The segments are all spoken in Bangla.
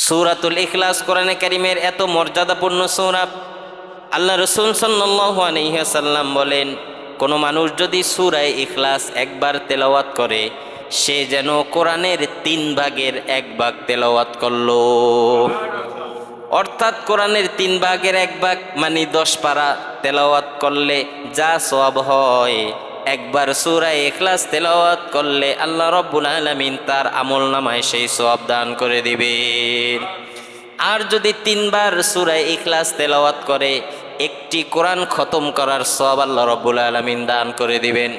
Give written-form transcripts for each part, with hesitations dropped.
সূরাতুল ইখলাস কোরআনে কারীমের এত মর্যাদাপূর্ণ সূরা। আল্লাহ রাসূল সাল্লাল্লাহু আলাইহি ওয়াসাল্লাম বলেন, কোনো মানুষ যদি সূরা ইখলাস একবার তেলাওয়াত করে, সে যেন কোরআনের 3 ভাগের 1 ভাগ তেলাওয়াত করলো। অর্থাৎ কোরআনের 3 ভাগের 1 ভাগ মানে 10 পারা তেলাওয়াত করলে যা সওয়াব হয়, একবার সূরা ইখলাস তেলাওয়াত করলে আল্লাহ রাব্বুল আলামিন তার আমলনামায় সেই সওয়াব দান করে দিবেন। আর যদি 3 বার সূরা ইখলাস তেলাওয়াত করে, একটি কোরআন খতম করার সওয়াব আল্লাহ রাব্বুল আলামিন দান করে দিবেন।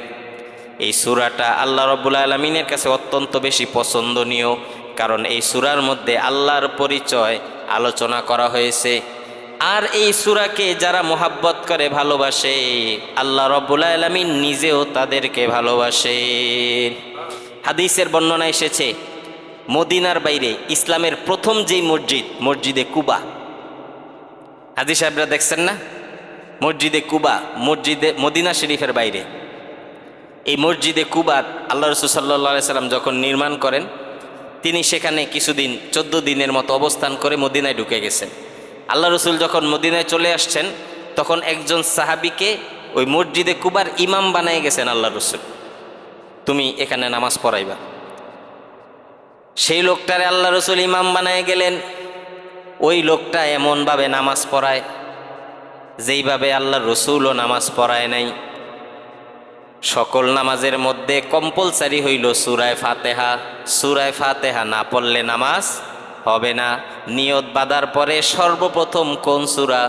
এই সূরাটা আল্লাহ রাব্বুল আলামিনের কাছে অত্যন্ত বেশি পছন্দনীয়, কারণ এই সূরার মধ্যে আল্লাহর পরিচয় আলোচনা করা হয়েছে। আর এই সূরাকে যারা মোহাব্বত করে ভালোবাসে, আল্লাহ রাব্বুল আলামিন নিজেও তাদেরকে ভালোবাসে। হাদিসের বর্ণনা এসেছে, মদিনার বাইরে ইসলামের প্রথম যেই মসজিদ, মসজিদে কুবা। হাজি সাহেবরা দেখছেন না, মসজিদে কুবা, মসজিদে মদিনা শরীফের বাইরে এই মসজিদে কুবা আল্লাহ রাসূল সাল্লাল্লাহু আলাইহি সাল্লাম যখন নির্মাণ করেন, তিনি সেখানে কিছুদিন 14 দিনের মতো অবস্থান করে মদিনায় ঢুকে গেছেন। আল্লাহ রাসূল যখন মদিনায় চলে আসছেন, তখন একজন সাহাবীকে ওই মসজিদে কুবার ইমাম বানিয়ে গেছেন আল্লাহ রাসূল, তুমি এখানে নামাজ পড়াইবা। সেই লোকটারে আল্লাহ রাসূল ইমাম বানিয়ে গেলেন। ওই লোকটা এমনভাবে নামাজ পড়ায় যেইভাবে আল্লাহ রাসূলও নামাজ পড়ায় নাই। সকল নামাজের মধ্যে কম্পালসারি হইল সূরা ফাতিহা। সূরা ফাতিহা না পড়লে নামাজ হবে না। নিয়ত বাঁধার পরে সর্বপ্রথম কোন সূরা?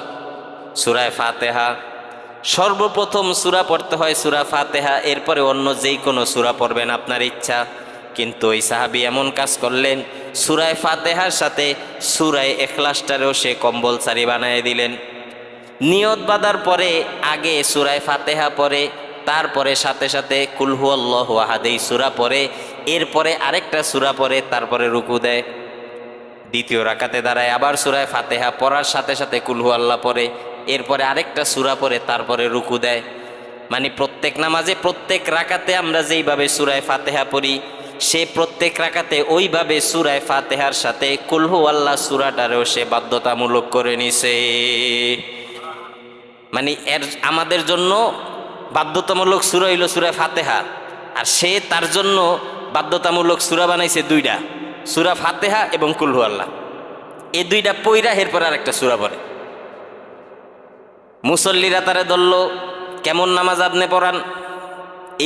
সূরা ফাতিহা। সর্বপ্রথম সূরা পড়তে হয় সূরা ফাতিহা, এরপরে অন্য যেই কোনো সূরা পড়বেন আপনার ইচ্ছা। কিন্তু ওই সাহাবী এমন কাজ করলেন, সূরা ফাতিহার সাথে সূরা ইখলাসটারেও সে কম্পালসারি বানিয়ে দিলেন। নিয়ত বাঁধার পরে আগে সূরা ফাতিহা পড়ে, তারপরে সাথে সাথে কুল হুয়াল্লাহু আহাদ এই সূরা পড়ে, এরপরে আরেকটা সূরা পড়ে, তারপরে রুকু দেয়। দ্বিতীয় রাকাতে দাঁড়ায় আবার সূরা ফাতিহা পড়ার সাথে সাথে কুল হুয়াল্লাহ পড়ে, এরপরে আরেকটা সূরা পড়ে, তারপরে রুকু দেয়। মানে প্রত্যেক নামাজে প্রত্যেক রাকাতে আমরা যেইভাবে সূরা ফাতিহা পড়ি, সে প্রত্যেক রাকাতে ওইভাবে সূরা ফাতিহার সাথে কুল হুয়াল্লাহ সূরাটারও সে বাধ্যতামূলক করে নিছে। মানে এর আমাদের জন্য বাধ্যতামূলক সূরা হইল সূরা ফাতিহা, আর সে তার জন্য বাধ্যতামূলক সূরা বানাইছে 2টা, সূরা ফাতিহা এবং কুল হুয়াল্লাহ। এই 2টা পইরা এরপর আরেকটা সূরা পড়ে। মুসল্লিরা তারে ধরল, কেমন নামাজ আপনি পড়ান?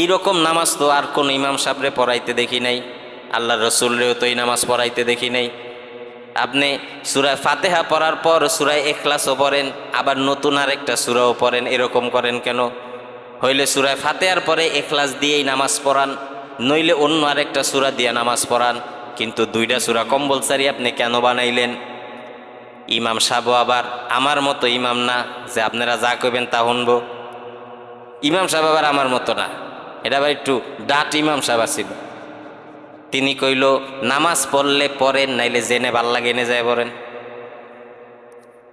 এইরকম নামাজ তো আর কোন ইমাম সাহেবরে পড়াইতে দেখি নাই, আল্লাহর রাসূলরেও তো এই নামাজ পড়াইতে দেখি নাই। আপনি সূরা ফাতিহা পড়ার পর সূরা ইখলাসও পড়েন, আবার নতুন আরেকটা সূরাও পড়েন, এরকম করেন কেন? হইলে সূরা ফাতিহার পরে ইখলাস দিয়েই নামাজ পড়ান, নইলে অন্য আরেকটা সূরা দিয়ে নামাজ পড়ান। কিন্তু 2টা সূরা কম্পালসারি আপনি কেন বানাইলেন? ইমাম সাহেব আবার আমার মতো ইমাম না যে আপনারা যা কইবেন তা শুনব। ইমাম সাহেব আবার আমার মতো না, এটা আবার একটু ডাট ইমাম সাহেব আছিল। তিনি কইল, নামাজ পড়লে পড়েন, নাইলে জেনে ভাল লাগে এনে যায় পড়েন,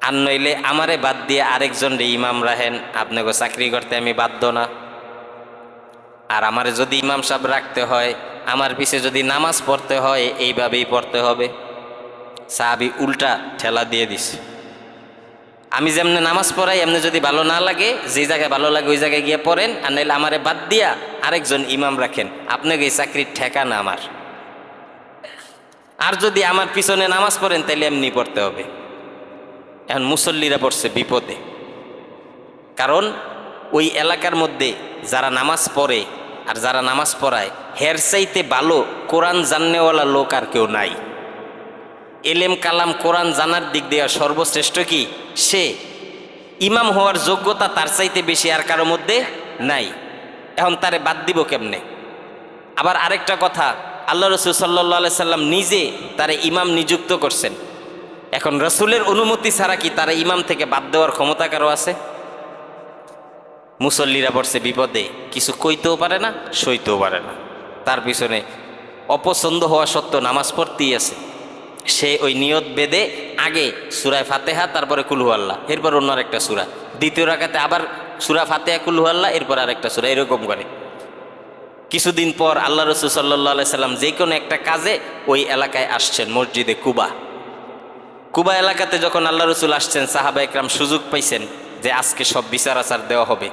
আর নইলে আমারে বাদ দিয়ে আরেকজন রে ইমাম রাখেন, আপনাকে চাকরি করতে আমি বাধ্য না। আর আমারে যদি ইমাম সাহেব রাখতে হয়, আমার পিছে যদি নামাজ পড়তে হয়, এইভাবেই পড়তে হবে। সাহাবী উল্টা ঠেলা দিয়ে দিছে, আমি যেমনি নামাজ পড়াই এমনি যদি ভালো না লাগে, যে জায়গায় ভালো লাগে ওই জায়গায় গিয়ে পড়েন, আর নাইলে আমারে বাদ দিয়া আরেকজন ইমাম রাখেন, আপনাকে এই চাকরির ঠেকা না আমার। আর যদি আমার পিছনে নামাজ পড়েন তাহলে এমনি পড়তে হবে। এখন মুসল্লিরা পড়ছে বিপদে, কারণ ওই এলাকার মধ্যে যারা নামাজ পড়ে আর যারা নামাজ পড়ায়, হের চাইতে ভালো কোরআন জাননেওয়ালা লোক আর কেউ নাই। এলেম কালাম কোরআন জানার দিক দিয়ে সর্বশ্রেষ্ঠ কি সে, ইমাম হওয়ার যোগ্যতা তার চাইতে বেশি আর কারো মধ্যে নাই। এখন তারে বাদ দিব কেমনে? আবার আরেকটা কথা, আল্লাহ রাসূল সাল্লাল্লাহু আলাইহি সাল্লাম নিজে তারে ইমাম নিযুক্ত করছেন। এখন রাসূলের অনুমতি ছাড়া কি তারা ইমাম থেকে বাদ দেওয়ার ক্ষমতা কারো আছে? মুসল্লিরা পড়ছে বিপদে, কিছু কইতেও পারে না, সইতেও পারে না, তার পিছনে অপছন্দ হওয়া সত্ত্বেও নামাজ পড়তেই আছে। সে ওই নিয়ত বেঁধে আগে সূরা ফাতিহা, তারপরে কুল হুয়াল্লাহ, এরপর অন্য আরেকটা সূরা, দ্বিতীয় রাকাতে আবার সূরা ফাতিহা কুল হুয়াল্লাহ, এরপর আরেকটা সূরা, এরকম করে। কিছুদিন পর আল্লাহ রাসূল সাল্লাল্লাহু আলাইহি সাল্লাম যে কোনো একটা কাজে ওই এলাকায় আসছেন, মসজিদে কুবা। কুবা এলাকাতে যখন আল্লাহ রসুল আসছেন, সাহাবা একরাম সুযোগ পাইছেন যে আজকে সব বিচার আচার দেওয়া হবে।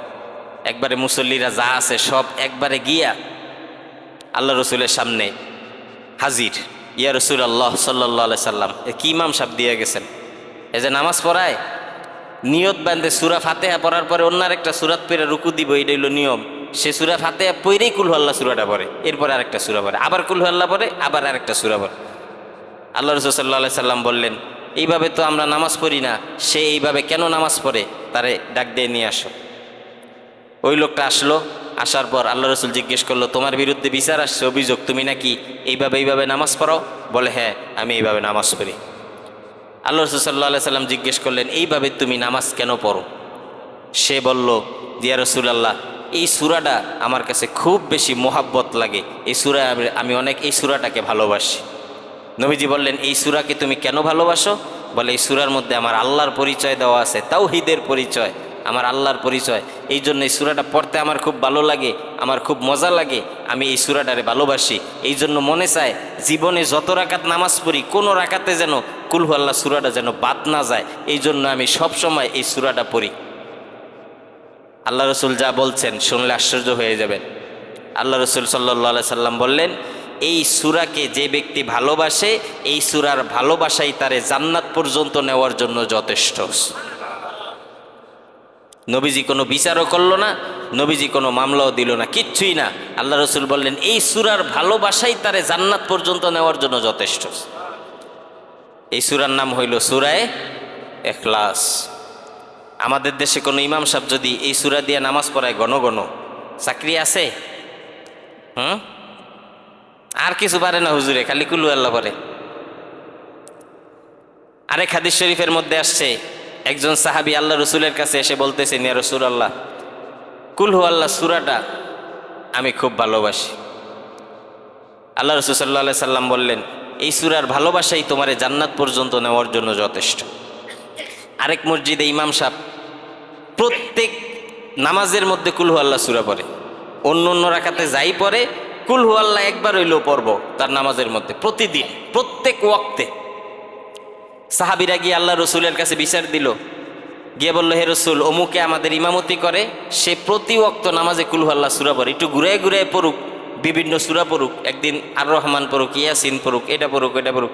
একবারে মুসল্লিরা যা আছে সব একবারে গিয়া আল্লাহ রসুলের সামনে হাজির। ইয়া রসুল আল্লাহ সাল্লাহ সাল্লাম, কি ইমাম সাহেব দিয়ে গেছেন, এই যে নামাজ পড়ায় নিয়ত বান্ধে সূরা ফাতিহা পড়ার পরে অন্য একটা সূরাত পড়ে রুকু দিব, এটা হইল নিয়ম। সে সূরা ফাতিহা পড়েই কুল হু আল্লাহ সূরাটা পড়ে, এরপরে আরেকটা সূরা পড়ে, আবার কুল হু আল্লাহ পড়ে, আবার আরেকটা সূরা পড়ে। আল্লাহ রসুল সাল্লাহ সাল্লাম বললেন, এইভাবে তো আমরা নামাজ পড়ি না, সে এইভাবে কেন নামাজ পড়ে, তারে ডাক দিয়ে নিয়ে আসো। ওই লোকটা আসলো, আসার পর আল্লাহ রসুল জিজ্ঞেস করলো, তোমার বিরুদ্ধে বিচার আসছে, অভিযোগ, তুমি নাকি এইভাবে নামাজ পড়াও? বলে, হ্যাঁ আমি এইভাবে নামাজ পড়ি। আল্লাহ রসুল সাল্লাহ সাল্লাম জিজ্ঞেস করলেন, এইভাবে তুমি নামাজ কেন পড়ো? সে বলল, ইয়া রাসূলুল্লাহ, এই সূরাটা আমার কাছে খুব বেশি মোহাব্বত লাগে, এই সূরা আমি অনেক এই সূরাটাকে ভালোবাসি। নবীজি বললেন, এই সূরাকে তুমি কেন ভালোবাসো? বলে, এই সূরার মধ্যে আমার আল্লাহর পরিচয় দেওয়া আছে, তাওহীদের পরিচয়, আমার আল্লাহর পরিচয়, এই জন্য এই সূরাটা পড়তে আমার খুব ভালো লাগে, আমার খুব মজা লাগে, আমি এই সূরাটারে ভালোবাসি। এই জন্য মনে চায় জীবনে যত রাকাত নামাজ পড়ি কোনো রাকাতে যেন কুল হু আল্লাহ সূরাটা যেন বাদ না যায়, এই জন্য আমি সব সময় এই সূরাটা পড়ি। আল্লাহ রসুল যা বলছেন শুনলে আশ্চর্য হয়ে যাবেন। আল্লাহ রসুল সাল্লাল্লাহু সাল্লাম বললেন, এই সূরাকে যে ব্যক্তি ভালোবাসে, এই সূরার ভালোবাসাই তারে জান্নাত পর্যন্ত নেওয়ার জন্য যথেষ্ট। নবীজি কোনো বিচারও করলো না, নবীজি কোনো মামলাও দিল না, কিচ্ছুই না। আল্লাহ রসুল বললেন, এই সূরার ভালোবাসাই তারে জান্নাত পর্যন্ত নেওয়ার জন্য যথেষ্ট। এই সূরার নাম হইল সূরায়ে ইখলাস। আমাদের দেশে কোনো ইমাম সাহেব যদি এই সূরা দিয়ে নামাজ পড়ায় ঘন ঘন, চাকরি আছে? আর কিছু পারে না হুজুরে, খালি কুল হু আল্লাহ পড়ে। আরেক হাদিস শরীফের মধ্যে আসছে, একজন সাহাবী আল্লাহ রসুলের কাছে এসে বলতেছেন, ইয়া রাসূলুল্লাহ, কুল হু আল্লাহ সূরাটা আমি খুব ভালোবাসি। আল্লাহ রসুল সাল্লাল্লাহু সাল্লাম বললেন, এই সূরার ভালোবাসাই তোমারে জান্নাত পর্যন্ত নেওয়ার জন্য যথেষ্ট। আরেক মসজিদে ইমাম সাহেব প্রত্যেক নামাজের মধ্যে কুল হু আল্লাহ সূরা পড়ে, অন্য অন্য রাকাতে যাই পড়ে কুল হু আল্লাহ একবার হইলেও পড়ব তার নামাজের মধ্যে, প্রতিদিন প্রত্যেক ওয়াক্তে। সাহাবীরা গিয়ে আল্লাহ রসুলের কাছে বিচার দিল, গিয়ে বলল, হে রসুল, অমুকে আমাদের ইমামতি করে, সে প্রতি ওয়াক্ত নামাজে কুল হু আল্লাহ সূরা পড়ে, একটু ঘুরে ঘুরে পড়ুক, বিভিন্ন সূরা পড়ুক, একদিন আর রহমান পড়ুক, ইয়াসিন পড়ুক, এটা পড়ুক, এটা পড়ুক,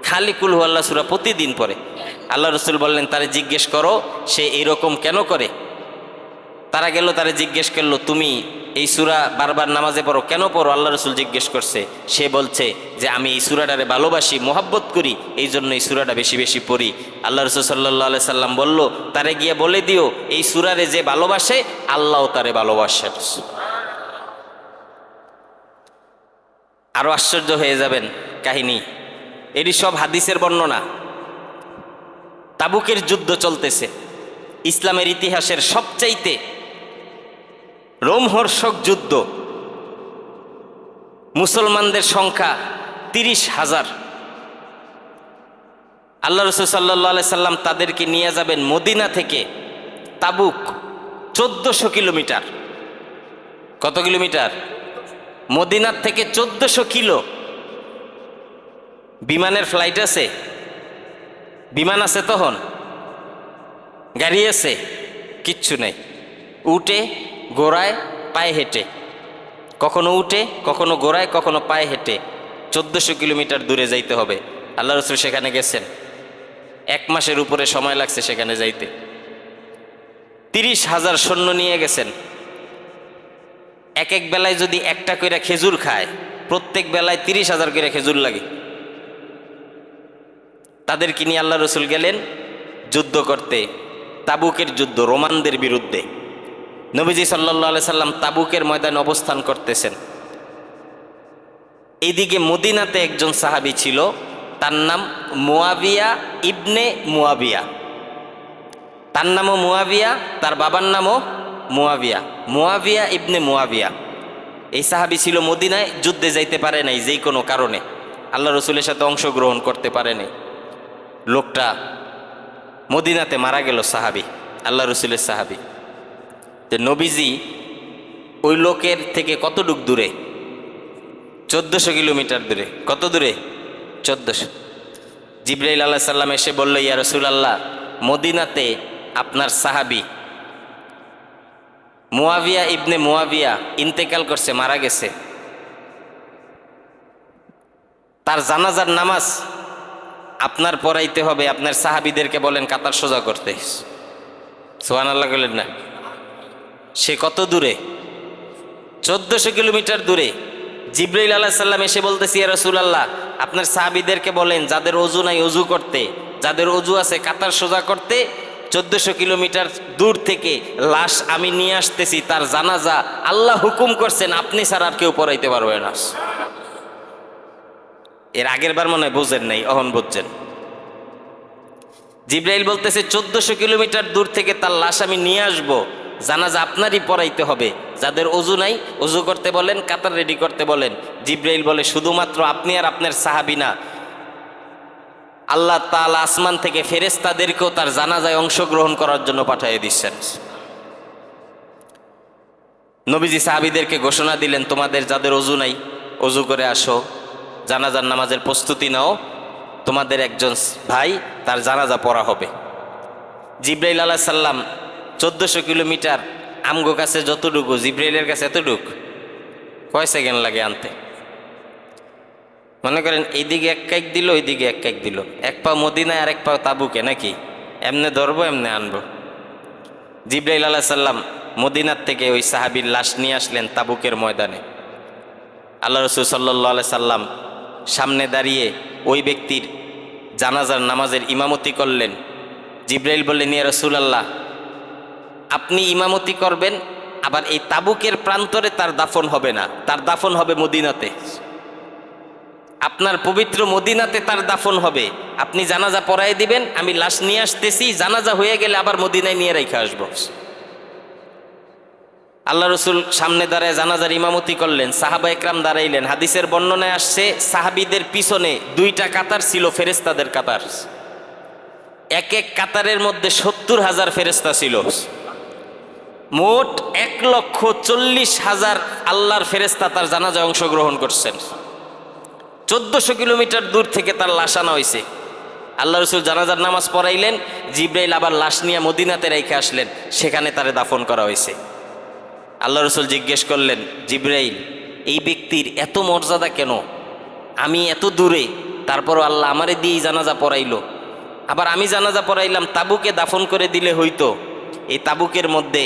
খালি কুল হু আল্লাহ সূরা প্রতিদিন পড়ে। আল্লাহ রসুল বললেন, তারে জিজ্ঞেস করো সে এইরকম কেন করে। তারা গেল, তারে জিজ্ঞেস করলো, তুমি এই সূরা বারবার নামাজে পড়ো, কেন পড়ো? আল্লাহ রসুল জিজ্ঞেস করছে, সে বলছে যে আমি এই সূরাটারে ভালোবাসি, মোহাব্বত করি, এই জন্য এই সূরাটা বেশি বেশি পড়ি। আল্লাহ রসুল সাল্লাল্লাহু সাল্লাম বলল, তারে গিয়ে বলে দিও, এই সূরারে যে ভালোবাসে আল্লাহও তারে ভালোবাসে। আরো আশ্চর্য হয়ে যাবেন কাহিনী, এটি সব হাদিসের বর্ণনা। তাবুকের যুদ্ধ চলতেছে, ইসলামের ইতিহাসের সবচাইতে রোমহর্ষক যুদ্ধ। মুসলমানদের সংখ্যা 30,000। আল্লাহ রসুল সাল্লাল্লাহু সাল্লাম তাদেরকে নিয়ে যাবেন মদিনা থেকে তাবুক, 1400 কিলোমিটার। কত কিলোমিটার? মদিনার থেকে 1400 কিলো। বিমানের ফ্লাইট আছে? বিমান আছে তখন? গাড়ি আছে? কিচ্ছু নেই, উঠে ঘোড়ায় পায়ে হেঁটে, কখনো উঠে কখনো ঘোড়ায় কখনো পায়ে হেঁটে 1400 কিলোমিটার দূরে যাইতে হবে। আল্লাহ রসুল সেখানে গেছেন, 1 মাসের উপরে সময় লাগছে সেখানে যাইতে। 30,000 সৈন্য নিয়ে গেছেন। এক এক বেলায় যদি একটা কইরা খেজুর খায়, প্রত্যেক বেলায় 30,000 করে খেজুর লাগে। তাদেরকে নিয়ে আল্লাহ রসুল গেলেন যুদ্ধ করতে, তাবুকের যুদ্ধ, রোমানদের বিরুদ্ধে। নবীজি সাল্লাল্লাহু সাল্লাম তাবুকের ময়দানে অবস্থান করতেছেন। এইদিকে মদিনাতে একজন সাহাবী ছিল, তার নাম মুয়াবিয়া ইবনে মুয়াবিয়া। তার নামও মুয়াবিয়া, তার বাবার নামও মুয়াবিয়া, মুয়াবিয়া ইবনে মুয়াবিয়া। এই সাহাবী ছিল মদিনায়, যুদ্ধে যাইতে পারে নাই যেই কোনো কারণে, আল্লাহ রসুলের সাথে অংশগ্রহণ করতে পারে নাই। লোকটা মদিনাতে মারা গেল, সাহাবী, আল্লাহ রসুলের সাহাবী। তো নবীজি ওই লোকের থেকে কতটুক দূরে? 1400 কিলোমিটার দূরে। কত দূরে? 1400। জিবরাইল আলাইহিস সালাম এসে বলল, ইয়া রাসূলুল্লাহ, মদিনাতে আপনার সাহাবী মুয়াবিয়া ইবনে মুয়াবিয়া ইন্তেকাল করছে, মারা গেছে। তার জানাজার নামাজ আপনার পড়াইতে হবে, আপনার সাহাবীদেরকে বলেন কাতার সোজা করতে। সুবহানাল্লাহ বলেন না? সে কত দূরে? 1400 কিলোমিটার দূরে। জিবরাইল আলাইহিস সালাম এসে বলতেছে, ইয়া রাসূলুল্লাহ, আপনার সাহাবীদেরকে বলেন যাদের ওযু নাই ওযু করতে, যাদের ওযু আছে কাতার সোজা করতে। 1400 কিলোমিটার দূর থেকে লাশ আমি নিয়ে আসতেছি, তার জানাজা আল্লাহ হুকুম করছেন আপনি ছাড়া আর কেউ পড়াইতে পারবে না। এর আগের বার মনে হয় বোঝেন নাই, অহন বুঝছেন। জিবরাইল বলতেছে 1400 কিলোমিটার দূর থেকে তার লাশ আমি নিয়ে আসব, জানাজা আপনারই পড়াইতে হবে। যাদের ওযু নাই ওযু করতে বলেন, কাতার রেডি করতে বলেন। জিবরাইল বলে, শুধুমাত্র আপনি আর আপনার সাহাবী না, আল্লাহ তাআলা আসমান থেকে ফেরেশতাদেরকেও তার জানাজায় অংশগ্রহণ করার জন্য পাঠিয়ে দিচ্ছেন। নবীজি সাহাবীদেরকে ঘোষণা দিলেন, তোমাদের যাদের ওযু নাই ওযু করে আসো, জানাজার নামাজের প্রস্তুতি নাও, তোমাদের একজন ভাই তার জানাজা পড়া হবে। জিবরাইল আলাইহিস সালাম 1400 কিলোমিটার, আমগো কাছে যতটুকু জিবরাইলের কাছে এতটুকু, কয় সেকেন্ড লাগে আনতে? মনে করেন এইদিকে এক কাইক দিল, ওইদিকে এক কাইক দিল, এক পা মদিনায় আর এক পা তাবুকে, নাকি এমনে ধরবো এমনে আনবো। জিবরাইল আলাইহিস সালাম মদিনার থেকে ওই সাহাবীর লাশ নিয়ে আসলেন তাবুকের ময়দানে। আল্লাহ রাসূল সাল্লাল্লাহু আলাইহি সাল্লাম সামনে দাঁড়িয়ে ওই ব্যক্তির জানাজার নামাজের ইমামতি করলেন। জিবরাইল বললেন, ইয়া রাসূলুল্লাহ, আপনি ইমামতি করবেন, আবার এই তাবুকের প্রান্তরে তার দাফন হবে না, তার দাফন হবে মদিনাতে। আপনার পবিত্র মদিনাতে তার দাফন হবে। আপনি জানাজা পড়াই দিবেন, আমি লাশ নিয়ে আসতেছি, জানাজা হয়ে গেলে আবার মদিনায় নিয়ে রেখে আসবো। আল্লাহ রসুল সামনে দাঁড়ায় জানাজার ইমামতি করলেন, সাহাবা একরাম দাঁড়াইলেন। হাদিসের বর্ণনায় আসছে সাহাবীদের পিছনে 2টা কাতার ছিল, ফেরেশতাদের কাতার। এক এক কাতারের মধ্যে 70,000 ফেরেশতা ছিল। মোট 1,40,000 আল্লাহর ফেরেশতা তার জানাজায় অংশগ্রহণ করছেন। 1400 কিলোমিটার দূর থেকে তার লাশ আনা হয়েছে। আল্লাহ রসুল জানাজার নামাজ পড়াইলেন, জিবরাইল আবার লাশ নিয়ে মদিনাতে রেখে আসলেন, সেখানে তারে দাফন করা হয়েছে। আল্লাহ রসুল জিজ্ঞেস করলেন, জিবরাইল, এই ব্যক্তির এত মর্যাদা কেন? আমি এত দূরে, তারপরও আল্লাহ আমারে দিয়েই জানাজা পড়াইলো। আবার আমি জানাজা পড়াইলাম, তাবুকে দাফন করে দিলে হইতো। এই তাবুকের মধ্যে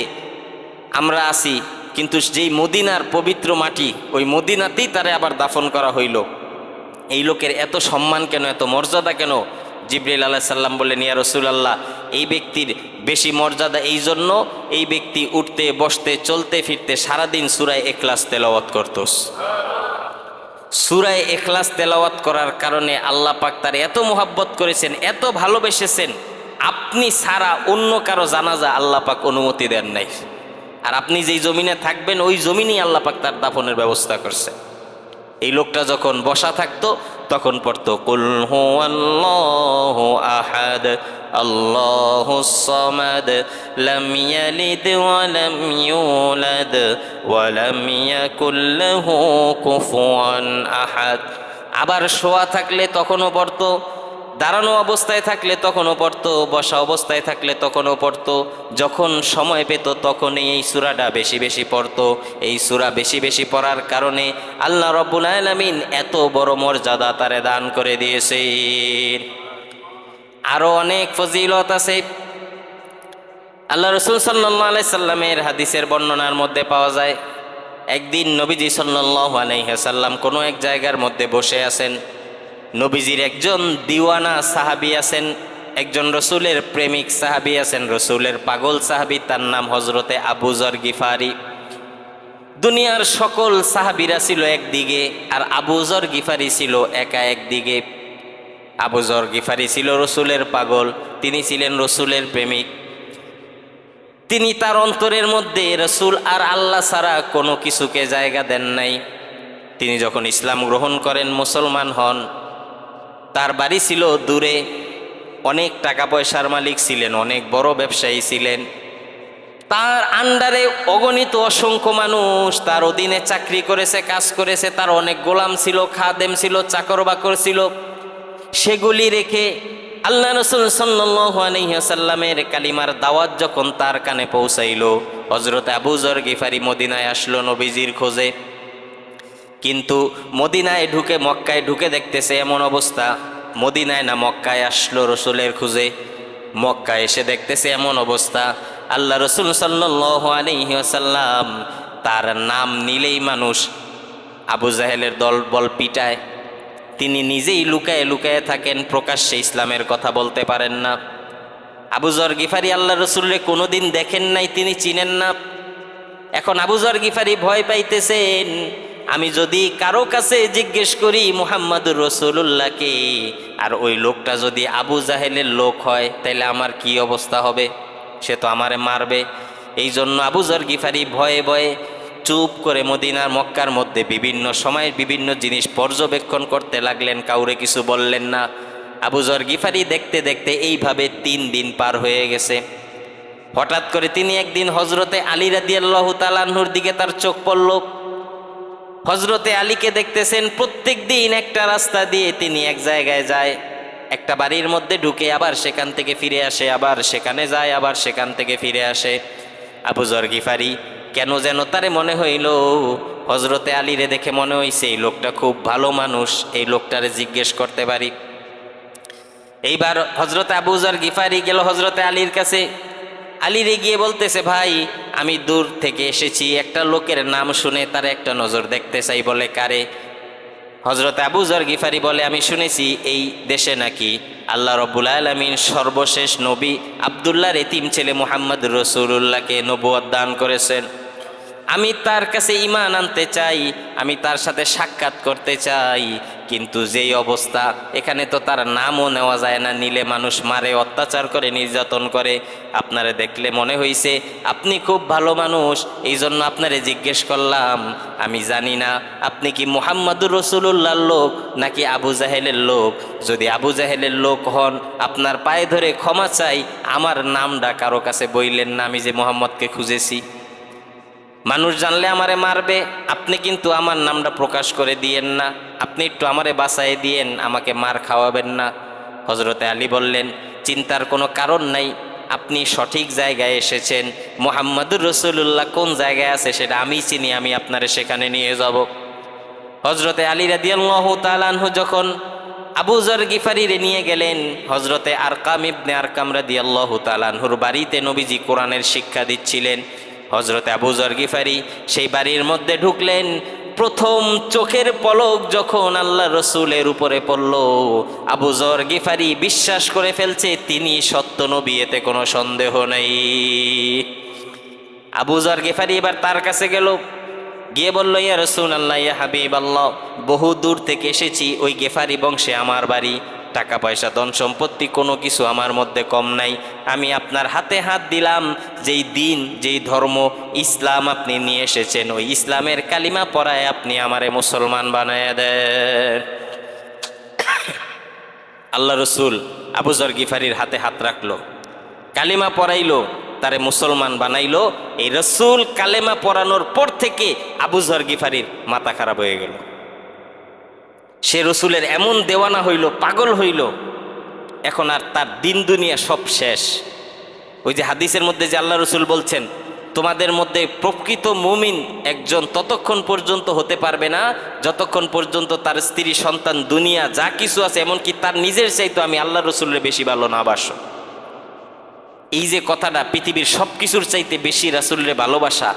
আমরা আছি, কিন্তু যেই মদিনার পবিত্র মাটি, ওই মদিনাতেই তারে আবার দাফন করা হইল। এই লোকের এত সম্মান কেন, এত মর্যাদা কেন? জিবরাইল আলাইহিস সালাম বললেন, ইয়া রাসূলুল্লাহ, এই ব্যক্তির বেশি মর্যাদা এই জন্য, এই ব্যক্তি উঠতে বসতে চলতে ফিরতে সারাদিন সূরা ইখলাস তেলাওয়াত করত। সূরা ইখলাস তেলাওয়াত করার কারণে আল্লাহ পাক তার এত মোহাব্বত করেছেন, এত ভালোবেসেছেন, আপনি ছাড়া অন্য কারো জানাজা আল্লাহ পাক অনুমতি দেন নাই। আর আপনি যেই জমিনে থাকবেন ওই জমিনেই আল্লাহ পাক তার দাফনের ব্যবস্থা করছে। এই লোকটা যখন বসা থাকতো তখন পড়তো, কুল হুয়াল্লাহু আহাদ আল্লাহুস সামাদ লাম ইয়ালিদ ওয়া লাম ইউলাদ ওয়া লাম ইয়াকুল লাহু কুফুয়ান আহাদ। আবার শোয়া থাকলে তখনও পড়তো, দাঁড়ানো অবস্থায় থাকলে তখনও পড়তো, বসা অবস্থায় থাকলে তখনও পড়তো। যখন সময় পেত তখনই এই সূরাটা বেশি বেশি পড়তো। এই সূরা বেশি বেশি পড়ার কারণে আল্লাহ রাব্বুল আলামিন এত বড় মর্যাদা তারে দান করে দিয়েছেন। আরও অনেক ফজিলত আছে। আল্লাহ রাসূল সাল্লাল্লাহু আলাইহি সাল্লামের হাদিসের বর্ণনার মধ্যে পাওয়া যায়, একদিন নবীজি সাল্লাল্লাহু আলাইহি সাল্লাম কোনো এক জায়গার মধ্যে বসে আছেন। নবীজির একজন দিওয়ানা সাহাবী আছেন, একজন রসুলের প্রেমিক সাহাবী আছেন, রসুলের পাগল সাহাবী, তার নাম হজরতে আবু যর গিফারি। দুনিয়ার সকল সাহাবীরা ছিল একদিকে, আর আবু যর গিফারি ছিল একা একদিকে। আবু যর গিফারি ছিল রসুলের পাগল, তিনি ছিলেন রসুলের প্রেমিক। তিনি তার অন্তরের মধ্যে রসুল আর আল্লাহ ছাড়া কোনো কিছুকে জায়গা দেন নাই। তিনি যখন ইসলাম গ্রহণ করেন, মুসলমান হন, তার বাড়ি ছিল দূরে, অনেক টাকা পয়সার মালিক ছিলেন, অনেক বড় ব্যবসায়ী ছিলেন। তার আন্ডারে অগণিত অসংখ্য মানুষ তার অধীনে চাকরি করেছে, কাজ করেছে। তার অনেক গোলাম ছিল, খাদেম ছিল, চাকর বাকর ছিল। সেগুলি রেখে আল্লাহ রসুল সাল্লাল্লাহু আলাইহি ওয়াসাল্লামের কালিমার দাওয়াত যখন তার কানে পৌঁছাইল, হযরত আবু যর গিফারি মদিনায় আসলো নবীজির খোঁজে। কিন্তু মদিনায় ঢুকে, মক্কায় ঢুকে দেখতেছে এমন অবস্থা, মদিনায় না মক্কায় আসলো রসুলের খুঁজে, মক্কায় এসে দেখতেছে এমন অবস্থা, আল্লাহ রসুল সাল্লাল্লাহু আলাইহি ওয়াসাল্লাম তার নাম নিলেই মানুষ আবু জাহেলের দল বল পিটায়। তিনি নিজেই লুকায়ে লুকায়ে থাকেন, প্রকাশ্যে ইসলামের কথা বলতে পারেন না। আবু যর গিফারি আল্লাহ রসুলরে কোনোদিন দেখেন নাই, তিনি চিনেন না। এখন আবু যর গিফারি ভয় পাইতেছেন, আমি যদি কারো কাছে জিজ্ঞেস করি মুহাম্মাদুর রাসূলুল্লাহকে, আর ওই লোকটা যদি আবু জাহেলের লোক হয়, তাহলে আমার কি অবস্থা হবে? সে তো আমারে মারবে। এই জন্য আবু যর গিফারি ভয়ে ভয়ে চুপ করে মদিনার মক্কার মধ্যে বিভিন্ন সময় বিভিন্ন জিনিস পর্যবেক্ষণ করতে লাগলেন, কাউরে কিছু বললেন না। আবু যর গিফারি দেখতে দেখতে এইভাবে 3 দিন পার হয়ে গেছে। হঠাৎ করে তিনি একদিন হজরতে আলী রাদিয়াল্লাহু তাআলা আনহুর দিকে তার চোখ পড়ল। হজরতে আলীকে দেখতেছেন প্রত্যেক দিন একটা রাস্তা দিয়ে তিনি এক জায়গায় যায়, একটা বাড়ির মধ্যে ঢুকে আবার সেখান থেকে ফিরে আসে, আবার সেখানে যায়, আবার সেখান থেকে ফিরে আসে। আবু যর গিফারি কেন যেন তারে মনে হইল, হজরতে আলীরে দেখে মনে হইছে এই লোকটা খুব ভালো মানুষ, এই লোকটারে জিজ্ঞেস করতে পারি। এইবার হজরতে আবু যর গিফারি গেল হজরতে আলীর কাছে। আলীরে গিয়ে বলতেছে, ভাই আমি দূর থেকে এসেছি, একটা লোকের নাম শুনে তার একটা নজর দেখতে চাই। বলে কারে? হজরতে আবু যর গিফারি বলে, আমি শুনেছি এই দেশে নাকি আল্লাহ রব্বুল আলামিন সর্বশেষ নবী আব্দুল্লাহর এতিম ছেলে মুহাম্মদ রাসূলুল্লাহকে নবুয়ত দান করেছেন। আমি তার কাছে ঈমান আনতে চাই, আমি তার সাথে সাক্ষাৎ করতে চাই। কিন্তু যেই অবস্থা, এখানে তো তার নামও নেওয়া যায় না, নিলে মানুষ মারে, অত্যাচার করে, নির্যাতন করে। আপনারে দেখলে মনে হইছে আপনি খুব ভালো মানুষ, এই জন্য আপনারে জিজ্ঞেস করলাম। আমি জানি না আপনি কি মুহাম্মাদুর রাসূলুল্লাহর লোক নাকি আবু জাহেলের লোক। যদি আবু জাহেলের লোক হন, আপনার পায়ে ধরে ক্ষমা চাই, আমার নামটা কারো কাছে বইলেন না, আমি যে মুহাম্মদকে খুঁজেছি। মানুষ জানলে আমারে মারবে, আপনি কিন্তু আমার নামটা প্রকাশ করে দিয়েন না, আপনি একটু আমারে বাঁচাই দিয়েন, আমাকে মার খাওয়াবেন না। হজরতে আলী বললেন, চিন্তার কোনো কারণ নাই, আপনি সঠিক জায়গায় এসেছেন। মুহাম্মাদুর রাসূলুল্লাহ কোন জায়গায় আছে সেটা আমি চিনি, আমি আপনারে সেখানে নিয়ে যাব। হজরতে আলী রাদিয়াল্লাহু তাআলা আনহু যখন আবু যর গিফারিরে নিয়ে গেলেন, হজরতে আরকাম ইবনে আরকাম রাদিয়াল্লাহু তাআলা আনহুর বাড়িতে নবীজি কোরআনের শিক্ষা দিচ্ছিলেন। হজরতে আবু যর গিফারি সেই বাড়ির মধ্যে ঢুকলেন। প্রথম চোখের পলক যখন আল্লাহ রসুলের উপরে পড়ল, আবু যর গিফারি বিশ্বাস করে ফেলছে তিনি সত্য নবী, এতে কোনো সন্দেহ নেই। আবু যর গিফারি এবার তার কাছে গেল, গিয়ে বলল, ইয়া রাসূলুল্লাহ, ইয়া হাবিবাল্লাহ, বহু দূর থেকে এসেছি, ওই গেফারি বংশে আমার বাড়ি, টাকা পয়সা ধন সম্পত্তি কোনো কিছু আমার মধ্যে কম নাই। আমি আপনার হাতে হাত দিলাম, যেই দিন যেই ধর্ম ইসলাম আপনি নিয়ে এসেছেন, ওই ইসলামের কালিমা পড়ায় আপনি আমারে মুসলমান বানায় দেন। আল্লাহ রসুল আবু যর গিফারির হাতে হাত রাখলো, কালিমা পড়াইলো, তারে মুসলমান বানাইলো। এই রসুল কালেমা পড়ানোর পর থেকে আবু যর গিফারির মাথা খারাপ হয়ে গেল। সে রসুলের এমন দেওয়ানা হইল, পাগল হইল, এখন আর তার দিন দুনিয়া সব শেষ। ওই যে হাদিসের মধ্যে যে আল্লাহ রসুল বলছেন, তোমাদের মধ্যে প্রকৃত মুমিন একজন ততক্ষণ পর্যন্ত হতে পারবে না যতক্ষণ পর্যন্ত তার স্ত্রী, সন্তান, দুনিয়া যা কিছু আছে, এমনকি তার নিজের চাইতো আমি আল্লাহ রসুলের বেশি ভালো না বাসো। এই যে কথাটা, পৃথিবীর সব কিছুর চাইতে বেশি রাসূলের ভালোবাসা,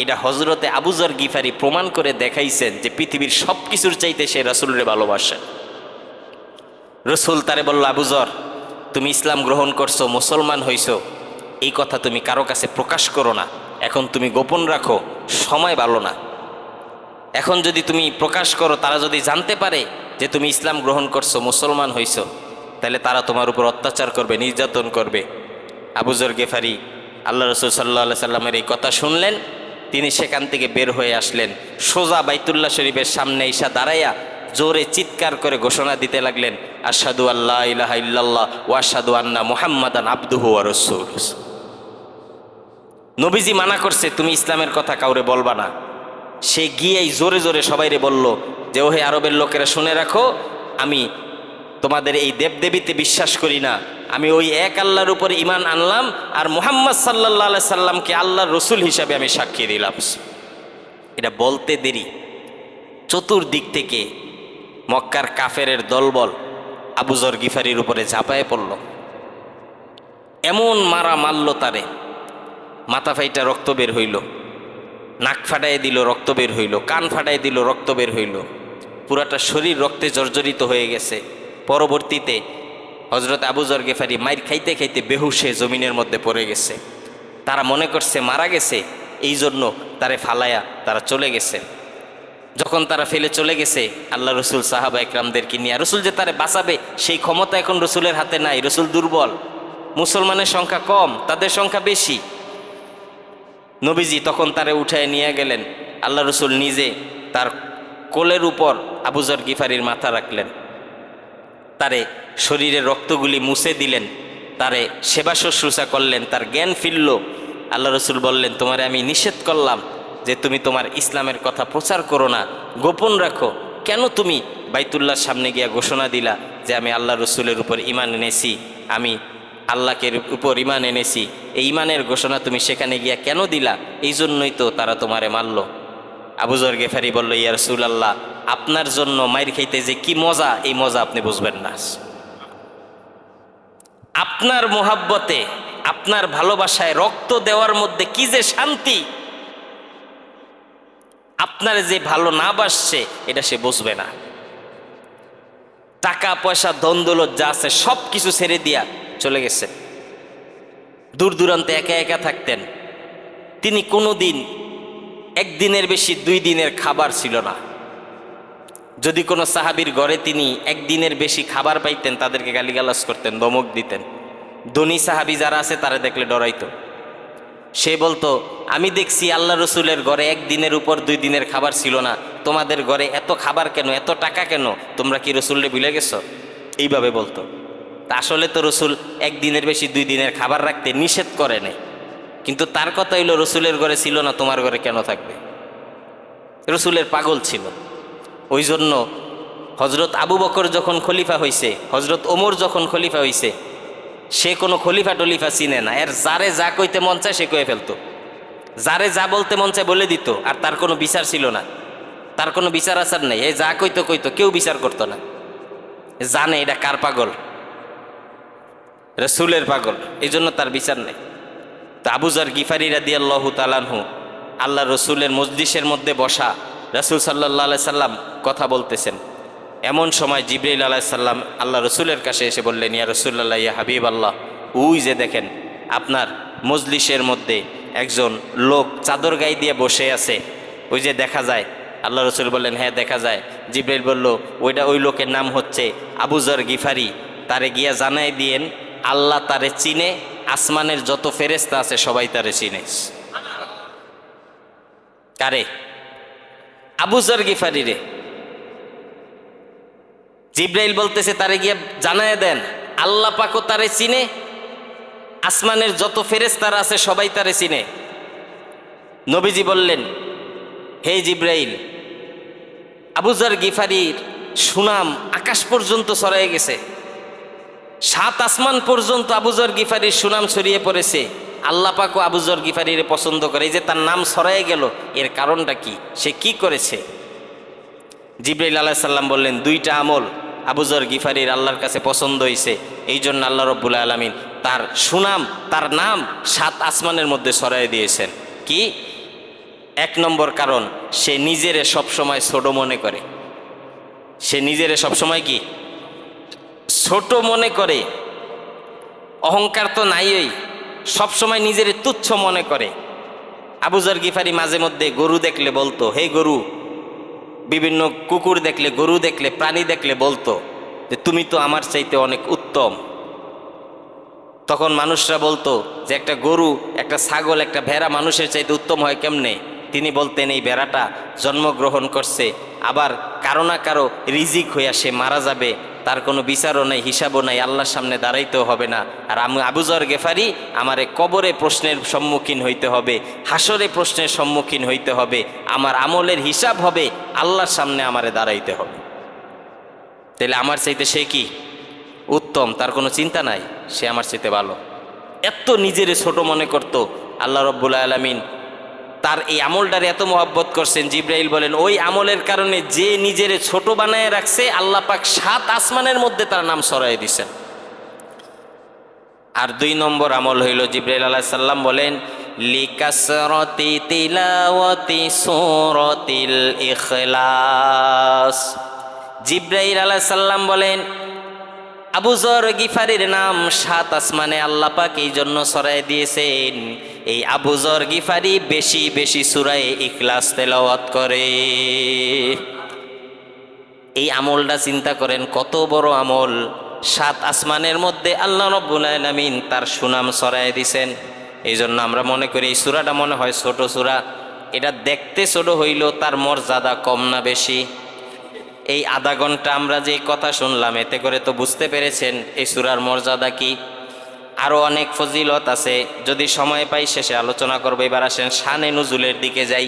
এটা হজরতে আবু যর গিফারি প্রমাণ করে দেখাইছেন যে পৃথিবীর সব কিছুর চাইতে সে রাসূলের ভালোবাসে। রসুল তারে বলল, আবু যর, তুমি ইসলাম গ্রহণ করছো, মুসলমান হইছো, এই কথা তুমি কারো কাছে প্রকাশ করো না, এখন তুমি গোপন রাখো, সময় ভালো না। এখন যদি তুমি প্রকাশ করো, তারা যদি জানতে পারে যে তুমি ইসলাম গ্রহণ করছো, মুসলমান হইছো, তাহলে তারা তোমার উপর অত্যাচার করবে, নির্যাতন করবে। আবু যর গিফারি আল্লাহ রসুল সাল্লাল্লাহু আলাইহি সাল্লামের এই কথা শুনলেন, তিনি সেখান থেকে বের হয়ে আসলেন, সোজা বাইতুল্লাহ শরীফের সামনে এসে দাঁড়াইয়া জোরে চিৎকার করে ঘোষণা দিতে লাগলেন, আশহাদু আল্লা ইলাহা ইল্লাল্লাহ ওয়া আশহাদু আন্না মুহাম্মাদান আবদুহু ওয়া রাসূলুহু। নবীজি মানা করছে তুমি ইসলামের কথা কাউরে বলবা না। সে গিয়েই জোরে জোরে সবাইরে বলল যে, ওহে আরবের লোকেরা শুনে রাখো, আমি তোমাদের এই দেবদেবীতে বিশ্বাস করি না, আমি ওই এক আল্লাহর উপর ঈমান আনলাম আর মুহাম্মদ সাল্লাল্লাহু আলাইহি সাল্লামকে আল্লাহর রসুল হিসাবে আমি সাক্ষী দিলাম। এটা বলতে দেরি চতুর্দিক থেকে মক্কার কাফেরের দলবল আবু যর গিফারির উপরে ঝাঁপায়ে পড়ল। এমন মারা মারল তারে, মাথা ফাইটা রক্ত বের হইল, নাক ফাটাই দিল রক্ত বের হইল, কান ফাটাই দিল রক্ত বের হইল, পুরাটা শরীর রক্তে জর্জরিত হয়ে গেছে। পরবর্তীতে হজরত আবু যর গিফারি মাইর খাইতে খাইতে বেহুশে জমিনের মধ্যে পড়ে গেছে। তারা মনে করছে মারা গেছে, এই জন্য তারে ফালায়া তারা চলে গেছে। যখন তারা ফেলে চলে গেছে আল্লাহ রসুল সাহাবা একরামদেরকে নিয়ে, রসুল যে তারে বাঁচাবে সেই ক্ষমতা এখন রসুলের হাতে নাই, রসুল দুর্বল, মুসলমানের সংখ্যা কম, তাদের সংখ্যা বেশি। নবীজি তখন তারে উঠায় নিয়ে গেলেন, আল্লাহ রসুল নিজে তার কোলের উপর আবু যর গিফারির মাথা রাখলেন, তারে শরীরের রক্তগুলি মুছে দিলেন, তারে সেবা শুশ্রূষা করলেন, তার জ্ঞান ফিরল। আল্লাহ রসুল বললেন, তোমারে আমি নিষেধ করলাম যে তুমি তোমার ইসলামের কথা প্রচার করো না, গোপন রাখো, কেন তুমি বাইতুল্লাহর সামনে গিয়া ঘোষণা দিলা যে আমি আল্লাহ রসুলের উপর ঈমান এনেছি, আমি আল্লাহকে উপর ঈমান এনেছি, এই ঈমানের ঘোষণা তুমি সেখানে গিয়া কেন দিলা? এই জন্যই তো তারা তোমারে মারল। আবু যর গিফারি বলল, ইয়া রাসূলুল্লাহ, আপনার জন্য মাইর খাইতে যে কি মজা, এই মজা আপনি বুঝবেন না। আপনার মোহাব্বতে, আপনার ভালোবাসায় রক্ত দেওয়ার মধ্যে কি যে শান্তি, আপনার যে ভালো না বাসছে এটা সে বুঝবে না। টাকা পয়সা ধন দৌলত যা আছে সব কিছু ছেড়ে দিয়া চলে গেছে, দূর দূরান্তে একা একা থাকতেন। তিনি কোনো দিন একদিনের বেশি 2 দিনের খাবার ছিল না। যদি কোনো সাহাবীর ঘরে তিনি একদিনের বেশি খাবার পাইতেন তাদেরকে গালিগালাজ করতেন, ধমক দিতেন। ধনী সাহাবী যারা আছে তারা দেখলে ডরাইতো। সে বলতো, আমি দেখছি আল্লাহ রসুলের ঘরে 1 দিনের উপর 2 দিনের খাবার ছিল না, তোমাদের ঘরে এত খাবার কেন, এত টাকা কেন, তোমরা কি রসুলরে ভুলে গেছো? এইভাবে বলতো। তা আসলে তো রসুল 1 দিনের বেশি 2 দিনের খাবার রাখতে নিষেধ করে নাই, কিন্তু তার কথা হইল রসুলের ঘরে ছিল না, তোমার ঘরে কেন থাকবে? রসুলের পাগল ছিল। ওই জন্য হজরত আবু বকর যখন খলিফা হইছে, হজরত ওমর যখন খলিফা হইছে, সে কোনো খলিফা টলিফা চিনে না, এর যারে যা কইতে মন চায় সে কয়ে ফেলতো, যারে যা বলতে মন চায় বলে দিত, আর তার কোনো বিচার ছিল না, তার কোনো বিচার আচার নেই। এই যা কইতো কইতো, কেউ বিচার করতো না, জানে এটা কার পাগল, রসুলের পাগল, এই জন্য তার বিচার নেই। তো আবু যর গিফারি রাদিয়াল্লাহু তাআলা আনহু আল্লাহ রসুলের মজলিসের মধ্যে বসা, রসুল সাল্লাল্লাহু আলাইহি সাল্লাম কথা বলতেছেন। এমন সময় জিবরাইল আলাইহিস সালাম আল্লাহ রসুলের কাছে এসে বললেন, ইয়া রাসূলুল্লাহ, ইয়া হাবিব আল্লাহ, ওই যে দেখেন আপনার মজলিসের মধ্যে একজন লোক চাদর গায়ে দিয়ে বসে আছে, ওই যে দেখা যায়। আল্লাহ রসুল বললেন, হ্যাঁ দেখা যায়। জিবরাইল বলল, ওই লোকের নাম হচ্ছে আবু যর গিফারি, তারে গিয়া জানাই দিয়েন আল্লাহ তারে চিনে, আসমানের যত ফেরেশতা আছে সবাই তারে চিনে। কারে? আবু যর গিফারি রে। জিবরাইল বলতেছে তারে গিয়ে জানায় দেন আল্লাহ পাকও তারে চিনে, আসমানের যত ফেরেশতারা আছে সবাই তারে চিনে। নবীজি বললেন, হে জিবরাইল, আবু যর গিফারির সুনাম আকাশ পর্যন্ত ছড়িয়ে গেছে, 7 আসমান পর্যন্ত আবু যর গিফারির সুনাম ছড়িয়ে পড়েছে। আল্লাহ পাকও আবু যর গিফারির পছন্দ করে, এই যে তার নাম ছড়িয়ে গেল, এর কারণটা কি, সে কি করেছে? জিবরাইল আলাইহিস সালাম বললেন, 2টা আমল আবু যর গিফারির আল্লাহর কাছে পছন্দ হয়েছে, এই জন্য আল্লাহ রব্বুল আলামিন তার সুনাম, তার নাম 7 আসমানের মধ্যে ছড়াই দিয়েছেন। কি? 1 নম্বর কারণ, সে নিজেরে সবসময় ছোট মনে করে। সে নিজেরে সবসময় কি ছোট মনে করে, অহংকার তো নাইই, সবসময় নিজেরে তুচ্ছ মনে করে। আবু যর গিফারি মাঝে মধ্যে গরু দেখলে বলতো, হে গরু, বিভিন্ন কুকুর দেখলে, গরু দেখলে, প্রাণী দেখলে বলতো যে তুমি তো আমার চাইতে অনেক উত্তম। তখন মানুষরা বলতো যে একটা গরু, একটা ছাগল, একটা ভেড়া মানুষের চাইতে উত্তম হয় কেমনে? তিনি বলতেন, এই ভেড়াটা জন্মগ্রহণ করছে, আবার কারো না কারো রিজিক হইয়া সে মারা যাবে, তার কোনো বিচারও নাই, হিসাবও নাই, আল্লাহর সামনে দাঁড়াইতেও হবে না। আর আমি আবু যর গিফারি, আমারে কবরে প্রশ্নের সম্মুখীন হইতে হবে, হাসরে প্রশ্নের সম্মুখীন হইতে হবে, আমার আমলের হিসাব হবে, আল্লাহর সামনে আমারে দাঁড়াইতে হবে। তাহলে আমার চাইতে সে কি উত্তম, তার কোনো চিন্তা নাই, সে আমার চেয়ে ভালো। এত নিজেরে ছোট মনে করত। আল্লাহ রব্বুল আলামিন তার এই আমলটার এত মহব্বত করছেন, জিব্রাইল বলেন ওই আমলের কারণে যে নিজেরে ছোট বানায় রাখছে আল্লাহ পাক 7 আসমানের মধ্যে তার নাম ছড়াই দিছেন। আর 2 নম্বর আমল হইল, জিব্রাইল আলাইহিস সালাম বলেন লিকাসরতি তিলাওয়াতি সূরাতিল ইখলাস। জিব্রাইল আলাইহিস সালাম বলেন আবু যর গিফারির নাম 7 আসমানে আল্লাহ পাক এই জন্য ছড়াই দিয়েছেন, এই আবু যর গিফারি বেশি বেশি সূরা ইখলাস তেলাওয়াত করে। এই আমলটা চিন্তা করেন কত বড় আমল। 7 আসমানের মধ্যে আল্লাহ রাব্বুল আলামিন তার সুনাম ছড়াই দিয়েছেন। এই জন্য আমরা মনে করি এই সূরাটা মনে হয় ছোট সূরা, এটা দেখতে ছোট হইলেও তার মর্যাদা কম না বেশি? এই আধা ঘন্টা আমরা যে কথা শুনলাম এতে করে তো বুঝতে পেরেছেন এই সূরার মর্যাদা কি। আরও অনেক ফজিলত আছে, যদি সময় পাই শেষে আলোচনা করবো। এবার আসেন শানে নুজুলের দিকে যাই।